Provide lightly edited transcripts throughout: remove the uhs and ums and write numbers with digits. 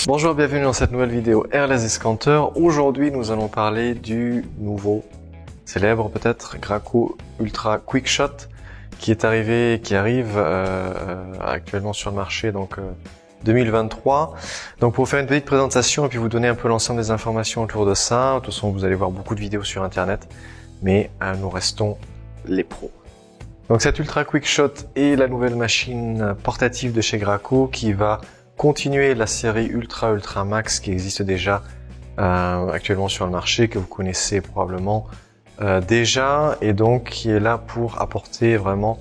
Bonjour, bienvenue dans cette nouvelle vidéo Airless Discounter. Aujourd'hui, nous allons parler du nouveau, célèbre peut-être, Graco Ultra Quick Shot qui arrive actuellement sur le marché, donc 2023. Donc pour vous faire une petite présentation et puis vous donner un peu l'ensemble des informations autour de ça. De toute façon, vous allez voir beaucoup de vidéos sur internet, mais nous restons les pros. Donc cette Ultra Quick Shot est la nouvelle machine portative de chez Graco qui va continuer la série Ultra Max qui existe déjà actuellement sur le marché, que vous connaissez probablement déjà, et donc qui est là pour apporter vraiment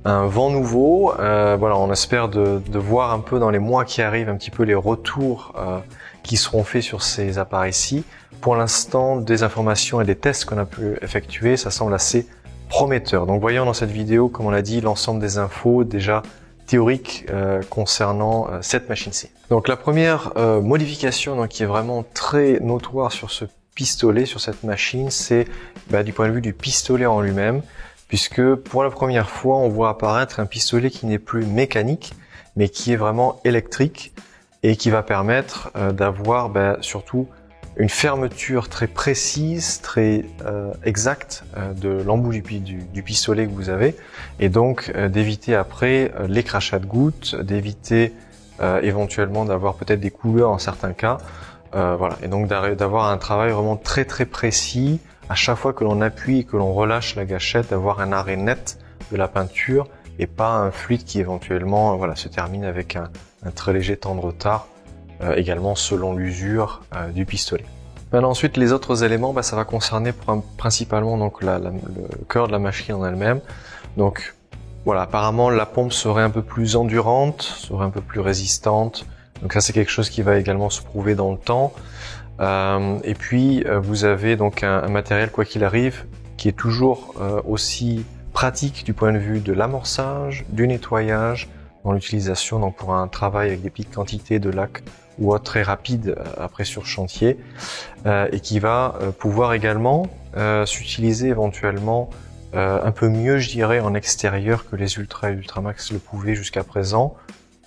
un vent nouveau. Voilà, on espère de voir un peu dans les mois qui arrivent un petit peu les retours qui seront faits sur ces appareils-ci. Pour l'instant, des informations et des tests qu'on a pu effectuer, ça semble assez prometteur. Donc voyons dans cette vidéo, comme on l'a dit, l'ensemble des infos déjà théoriques concernant cette machine-ci. Donc la première modification donc, qui est vraiment très notoire sur ce pistolet, sur cette machine, c'est du point de vue du pistolet en lui-même, puisque pour la première fois on voit apparaître un pistolet qui n'est plus mécanique, mais qui est vraiment électrique et qui va permettre d'avoir surtout une fermeture très précise, très exacte de l'embout du pistolet que vous avez, et donc d'éviter après les crachats de gouttes, d'éviter éventuellement d'avoir peut-être des couleurs en certains cas, voilà, et donc d'avoir un travail vraiment très précis à chaque fois que l'on appuie et que l'on relâche la gâchette, d'avoir un arrêt net de la peinture et pas un fluide qui éventuellement se termine avec un très léger temps de retard. Également selon l'usure du pistolet. Maintenant, ensuite, les autres éléments, ça va concerner principalement donc le cœur de la machine en elle-même. Donc voilà, apparemment la pompe serait un peu plus endurante, serait un peu plus résistante. Donc ça, c'est quelque chose qui va également se prouver dans le temps. Et puis vous avez donc un matériel, quoi qu'il arrive, qui est toujours aussi pratique du point de vue de l'amorçage, du nettoyage, dans l'utilisation, donc pour un travail avec des petites quantités de lac ou autre très rapide après sur chantier, et qui va pouvoir également s'utiliser éventuellement un peu mieux, je dirais, en extérieur que les Ultra et Ultra Max le pouvaient jusqu'à présent,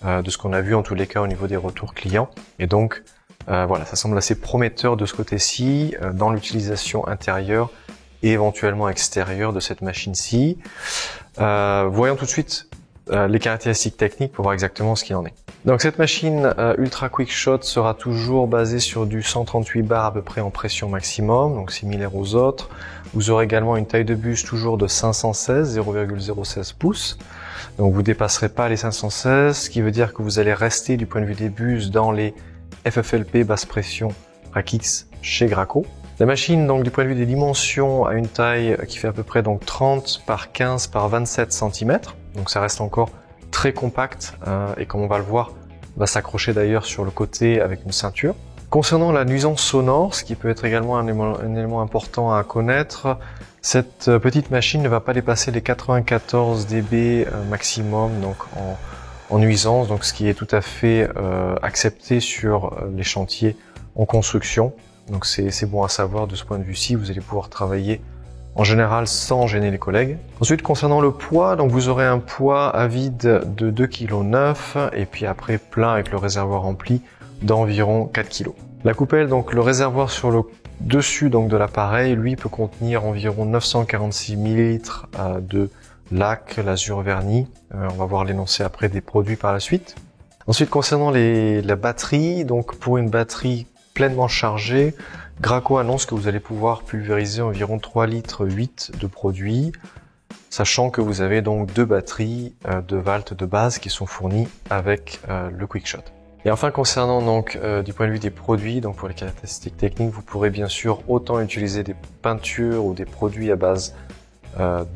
de ce qu'on a vu en tous les cas au niveau des retours clients. Et donc voilà, ça semble assez prometteur de ce côté-ci, dans l'utilisation intérieure et éventuellement extérieure de cette machine-ci. Voyons tout de suite les caractéristiques techniques pour voir exactement ce qu'il en est. Donc cette machine Ultra Quick Shot sera toujours basée sur du 138 bars à peu près en pression maximum, donc similaire aux autres. Vous aurez également une taille de buse toujours de 516, 0,016 pouces. Donc vous dépasserez pas les 516, ce qui veut dire que vous allez rester du point de vue des buses dans les FFLP basse pression RACX chez Graco. La machine, donc du point de vue des dimensions, a une taille qui fait à peu près donc 30 par 15 par 27 cm. Donc ça reste encore très compact et comme on va le voir, va s'accrocher d'ailleurs sur le côté avec une ceinture. Concernant la nuisance sonore, ce qui peut être également un élément important à connaître, cette petite machine ne va pas dépasser les 94 dB maximum donc en nuisance, donc ce qui est tout à fait accepté sur les chantiers en construction. Donc c'est bon à savoir de ce point de vue-ci, vous allez pouvoir travailler en général sans gêner les collègues. Ensuite, concernant le poids, donc vous aurez un poids à vide de 2,9 kg et puis après plein avec le réservoir rempli d'environ 4 kg. La coupelle, donc le réservoir sur le dessus donc de l'appareil, lui peut contenir environ 946 ml de lac, lasure vernis. On va voir l'énoncé après des produits par la suite. Ensuite, concernant la batterie, donc pour une batterie pleinement chargée, Graco annonce que vous allez pouvoir pulvériser environ 3,8 litres de produit, sachant que vous avez donc deux batteries de Valt de base qui sont fournies avec le Quick Shot. Et enfin, concernant donc du point de vue des produits, donc pour les caractéristiques techniques, vous pourrez bien sûr autant utiliser des peintures ou des produits à base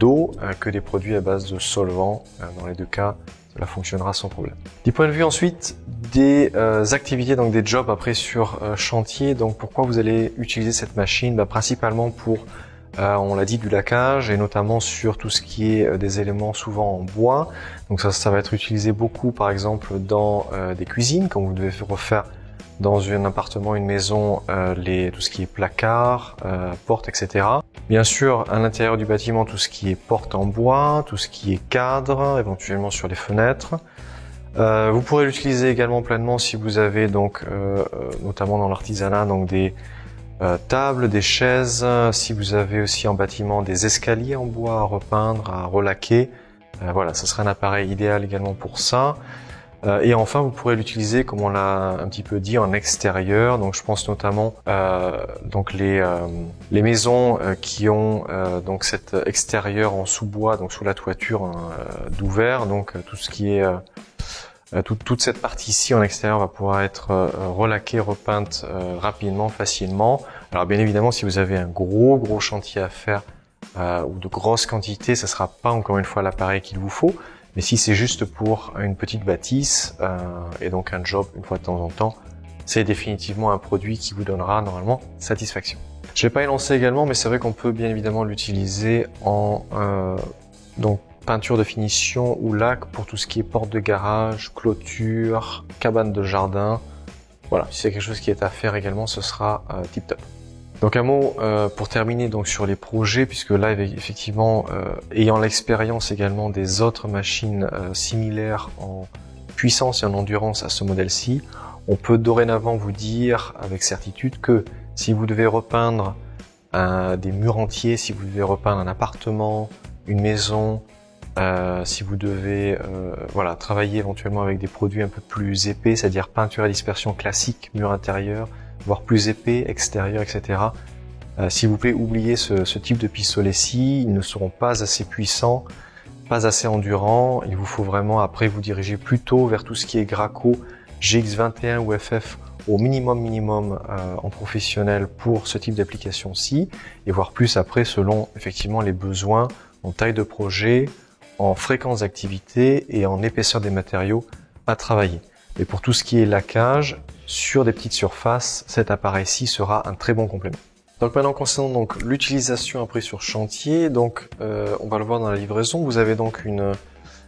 d'eau que des produits à base de solvant. Dans les deux cas, cela fonctionnera sans problème. Du point de vue ensuite des activités, donc des jobs après sur chantier, donc pourquoi vous allez utiliser cette machine? Principalement pour, on l'a dit, du laquage et notamment sur tout ce qui est des éléments souvent en bois. Donc ça va être utilisé beaucoup par exemple dans des cuisines, quand vous devez refaire dans un appartement, une maison, tout ce qui est placard, porte, etc. Bien sûr, à l'intérieur du bâtiment, tout ce qui est porte en bois, tout ce qui est cadre, éventuellement sur les fenêtres. Vous pourrez l'utiliser également pleinement si vous avez donc, notamment dans l'artisanat, donc des tables, des chaises. Si vous avez aussi en bâtiment des escaliers en bois à repeindre, à relaquer, voilà, ce serait un appareil idéal également pour ça. Et enfin, vous pourrez l'utiliser, comme on l'a un petit peu dit, en extérieur. Donc, je pense notamment donc les maisons qui ont donc cet extérieur en sous-bois, donc sous la toiture d'ouvert. Donc, tout ce qui est toute cette partie ici en extérieur va pouvoir être relaquée, repeinte rapidement, facilement. Alors, bien évidemment, si vous avez un gros chantier à faire ou de grosses quantités, ça sera pas encore une fois l'appareil qu'il vous faut. Mais si c'est juste pour une petite bâtisse et donc un job une fois de temps en temps, c'est définitivement un produit qui vous donnera normalement satisfaction. Je vais pas y lancer également, mais c'est vrai qu'on peut bien évidemment l'utiliser en donc peinture de finition ou lac pour tout ce qui est porte de garage, clôture, cabane de jardin. Voilà, si c'est quelque chose qui est à faire également, ce sera tip top. Donc un mot pour terminer donc sur les projets, puisque là effectivement ayant l'expérience également des autres machines similaires en puissance et en endurance à ce modèle-ci, on peut dorénavant vous dire avec certitude que si vous devez repeindre des murs entiers, si vous devez repeindre un appartement, une maison, si vous devez voilà, travailler éventuellement avec des produits un peu plus épais, c'est-à-dire peinture à dispersion classique, mur intérieur, voire plus épais, extérieur, etc. S'il vous plaît, oubliez ce type de pistolet-ci. Ils ne seront pas assez puissants, pas assez endurants. Il vous faut vraiment après vous diriger plutôt vers tout ce qui est Graco, GX21 ou FF au minimum en professionnel pour ce type d'application-ci, et voire plus après selon effectivement les besoins en taille de projet, en fréquence d'activité et en épaisseur des matériaux à travailler. Et pour tout ce qui est laquage, sur des petites surfaces, cet appareil-ci sera un très bon complément. Donc maintenant concernant donc l'utilisation après sur chantier, donc on va le voir dans la livraison. Vous avez donc une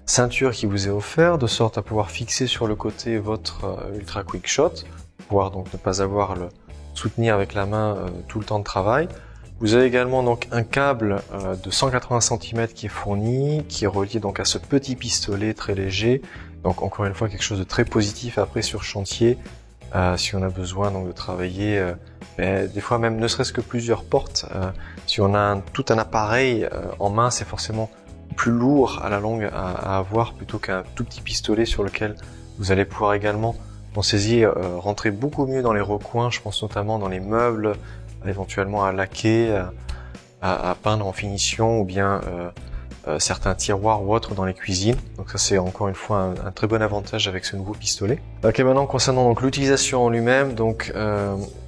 ceinture qui vous est offerte de sorte à pouvoir fixer sur le côté votre Ultra Quick Shot, pouvoir donc ne pas avoir le soutenir avec la main tout le temps de travail. Vous avez également donc un câble de 180 cm qui est fourni, qui est relié donc à ce petit pistolet très léger. Donc encore une fois quelque chose de très positif après sur chantier. Si on a besoin donc de travailler, des fois même ne serait-ce que plusieurs portes, si on a tout un appareil en main, c'est forcément plus lourd à la longue à avoir plutôt qu'un tout petit pistolet sur lequel vous allez pouvoir également, pensez-y, rentrer beaucoup mieux dans les recoins. Je pense notamment dans les meubles, éventuellement à laquer, à peindre en finition ou bien certains tiroirs ou autres dans les cuisines. Donc ça c'est encore une fois un très bon avantage avec ce nouveau pistolet. Ok, maintenant concernant donc l'utilisation en lui-même, donc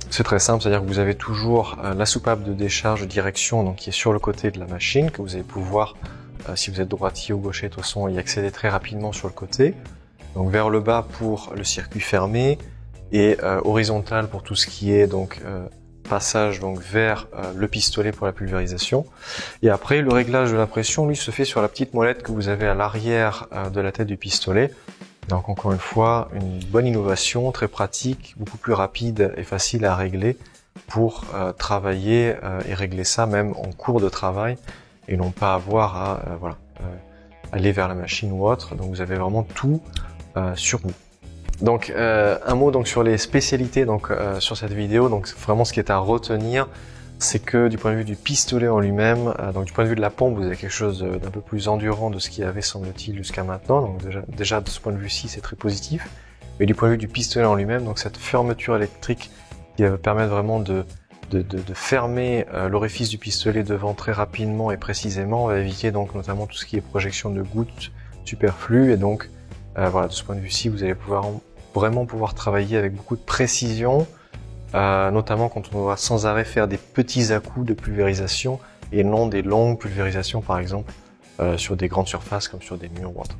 c'est très simple, c'est-à-dire que vous avez toujours la soupape de décharge de direction donc qui est sur le côté de la machine, que vous allez pouvoir, si vous êtes droitier ou gaucher, de toute façon y accéder très rapidement sur le côté. Donc vers le bas pour le circuit fermé et horizontal pour tout ce qui est donc passage donc vers le pistolet pour la pulvérisation. Et après le réglage de la pression lui se fait sur la petite molette que vous avez à l'arrière de la tête du pistolet. Donc encore une fois une bonne innovation, très pratique, beaucoup plus rapide et facile à régler pour travailler et régler ça même en cours de travail et non pas avoir à aller vers la machine ou autre. Donc vous avez vraiment tout sur vous. Donc un mot donc sur les spécialités donc sur cette vidéo. Donc vraiment ce qui est à retenir, c'est que du point de vue du pistolet en lui-même, donc du point de vue de la pompe, vous avez quelque chose d'un peu plus endurant de ce qu'il y avait semble-t-il jusqu'à maintenant. Donc déjà de ce point de vue-ci, c'est très positif. Mais du point de vue du pistolet en lui-même, donc cette fermeture électrique qui va permettre vraiment de fermer l'orifice du pistolet devant très rapidement et précisément, va éviter donc notamment tout ce qui est projection de gouttes superflues. Et donc voilà, de ce point de vue-ci, vous allez vraiment pouvoir travailler avec beaucoup de précision, notamment quand on doit sans arrêt faire des petits à-coups de pulvérisation et non des longues pulvérisations, par exemple, sur des grandes surfaces comme sur des murs ou autre.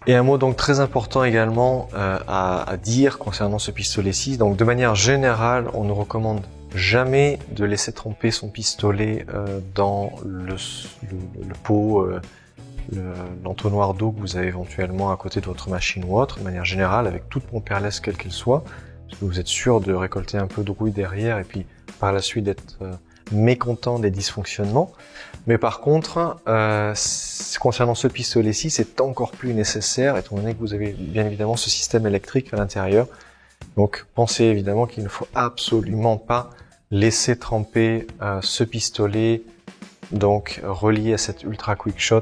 Et un mot donc très important également à dire concernant ce pistolet-ci. Donc de manière générale, on ne recommande jamais de laisser tremper son pistolet dans le pot, l'entonnoir d'eau que vous avez éventuellement à côté de votre machine ou autre, de manière générale, avec toute pompe airless quelle qu'elle soit, parce que vous êtes sûr de récolter un peu de rouille derrière et puis par la suite d'être mécontent des dysfonctionnements. Mais par contre, concernant ce pistolet-ci, c'est encore plus nécessaire, étant donné que vous avez bien évidemment ce système électrique à l'intérieur. Donc pensez évidemment qu'il ne faut absolument pas laisser tremper ce pistolet, donc relié à cette Ultra Quick Shot,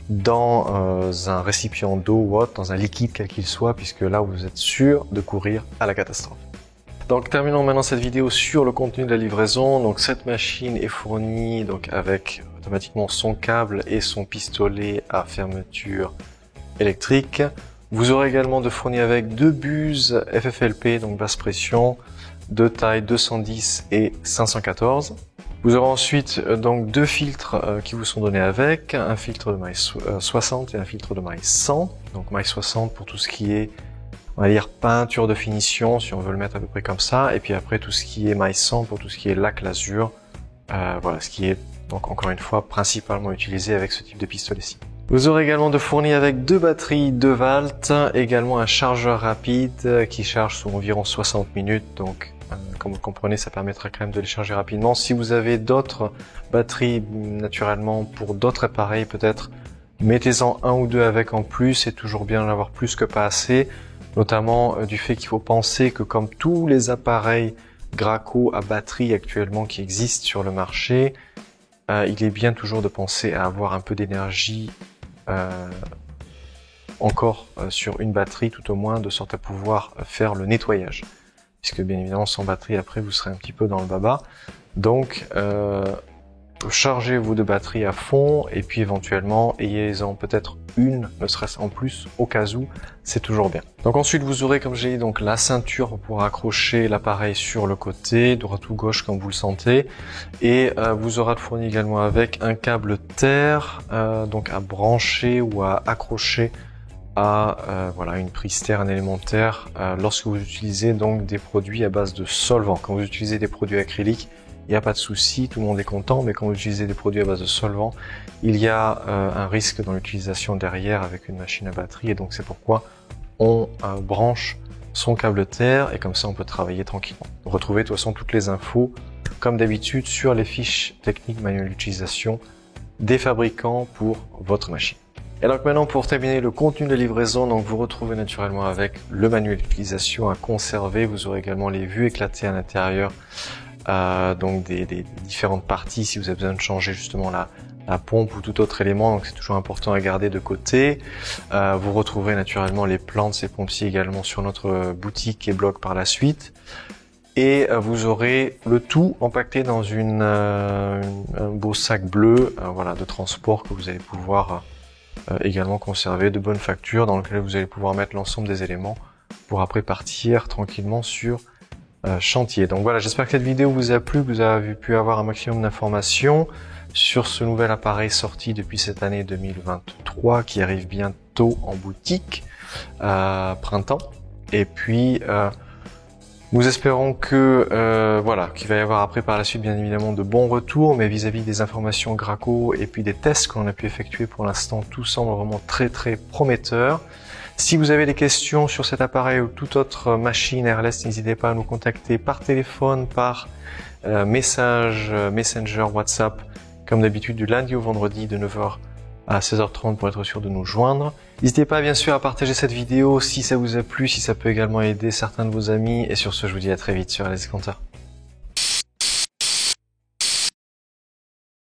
dans un récipient d'eau ou autre, dans un liquide quel qu'il soit, puisque là vous êtes sûr de courir à la catastrophe. Donc terminons maintenant cette vidéo sur le contenu de la livraison. Donc cette machine est fournie donc avec automatiquement son câble et son pistolet à fermeture électrique. Vous aurez également de fourni avec deux buses FFLP, donc basse pression, de taille 210 et 514. Vous aurez ensuite donc deux filtres qui vous sont donnés avec, un filtre de maille 60 et un filtre de maille 100. Donc maille 60 pour tout ce qui est, on va dire, peinture de finition, si on veut le mettre à peu près comme ça, et puis après tout ce qui est maille 100 pour tout ce qui est lac lasure, voilà, ce qui est donc encore une fois principalement utilisé avec ce type de pistolet-ci. Vous aurez également de fourni avec deux batteries 2 volts, également un chargeur rapide qui charge sous environ 60 minutes, donc comme vous le comprenez, ça permettra quand même de les charger rapidement. Si vous avez d'autres batteries naturellement pour d'autres appareils, peut-être mettez-en un ou deux avec en plus, c'est toujours bien d'en avoir plus que pas assez, notamment du fait qu'il faut penser que comme tous les appareils Graco à batterie actuellement qui existent sur le marché, il est bien toujours de penser à avoir un peu d'énergie encore sur une batterie, tout au moins, de sorte à pouvoir faire le nettoyage. Puisque bien évidemment sans batterie après vous serez un petit peu dans le baba. Donc chargez-vous de batterie à fond et puis éventuellement ayez-en peut-être une, ne serait-ce en plus au cas où, c'est toujours bien. Donc ensuite vous aurez, comme j'ai dit, donc la ceinture pour accrocher l'appareil sur le côté, droite ou gauche comme vous le sentez, et vous aurez fourni également avec un câble terre, donc à brancher ou à accrocher à voilà, une prise terre, un élémentaire, lorsque vous utilisez donc des produits à base de solvant. Quand vous utilisez des produits acryliques, il n'y a pas de souci, tout le monde est content, mais quand vous utilisez des produits à base de solvant, il y a un risque dans l'utilisation derrière avec une machine à batterie, et donc c'est pourquoi on branche son câble terre, et comme ça on peut travailler tranquillement. Retrouvez de toute façon toutes les infos, comme d'habitude, sur les fiches techniques manuelles d'utilisation des fabricants pour votre machine. Et donc maintenant, pour terminer le contenu de livraison, donc vous retrouvez naturellement avec le manuel d'utilisation à conserver. Vous aurez également les vues éclatées à l'intérieur, donc des différentes parties si vous avez besoin de changer justement la pompe ou tout autre élément. Donc c'est toujours important à garder de côté. Vous retrouverez naturellement les plans de ces pompes-ci également sur notre boutique et blog par la suite. Et vous aurez le tout empaqueté dans un beau sac bleu, voilà, de transport que vous allez pouvoir également conserver de bonne facture, dans lequel vous allez pouvoir mettre l'ensemble des éléments pour après partir tranquillement sur chantier. Donc voilà, j'espère que cette vidéo vous a plu, que vous avez pu avoir un maximum d'informations sur ce nouvel appareil sorti depuis cette année 2023 qui arrive bientôt en boutique printemps. Et puis nous espérons que voilà, qu'il va y avoir après par la suite bien évidemment de bons retours, mais vis-à-vis des informations Graco et puis des tests qu'on a pu effectuer pour l'instant, tout semble vraiment très prometteur. Si vous avez des questions sur cet appareil ou toute autre machine airless, n'hésitez pas à nous contacter par téléphone, par message, Messenger, WhatsApp, comme d'habitude du lundi au vendredi de 9h à 16h30 pour être sûr de nous joindre. N'hésitez pas bien sûr à partager cette vidéo si ça vous a plu, si ça peut également aider certains de vos amis. Et sur ce, je vous dis à très vite sur Airless Escanteur.